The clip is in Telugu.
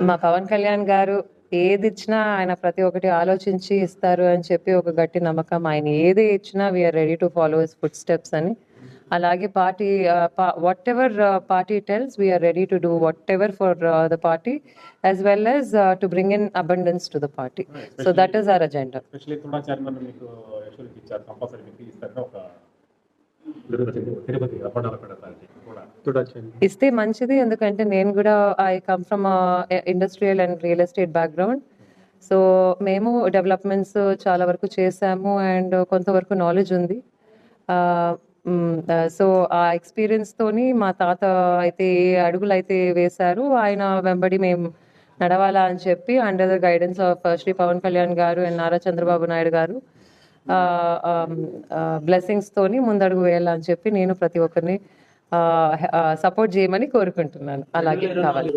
మా పవన్ కళ్యాణ్ గారు ఏది ఇచ్చినా ఆయన ప్రతి ఒక్కటి ఆలోచించి ఇస్తారు అని చెప్పి ఒక గట్టి నమ్మకం. ఆయన ఏది ఇచ్చినా we are ready to follow his footsteps అని. అలాగే party whatever party tells we are ready to do whatever for the party as well as to bring in abundance to the party. So that is our agenda. ఇస్తే మంచిది, ఎందుకంటే నేను కూడా I come from industrial and real estate background. So మేము డెవలప్మెంట్స్ చాలా వరకు చేశాము అండ్ కొంతవరకు నాలెడ్జ్ ఉంది. సో ఆ ఎక్స్పీరియన్స్ తోని మా తాత అయితే ఏ అడుగులు అయితే వేశారు ఆయన వెంబడి మేము నడవాలా అని చెప్పి under the guidance of Shri Pawan Kalyan garu and Nara Chandrababu Naidu గారు బ్లెస్సింగ్స్ తోని ముందడుగు వేయాలని చెప్పి నేను ప్రతి ఒక్కరిని సపోర్ట్ చేయమని కోరుకుంటున్నాను. అలాగే కావాలి.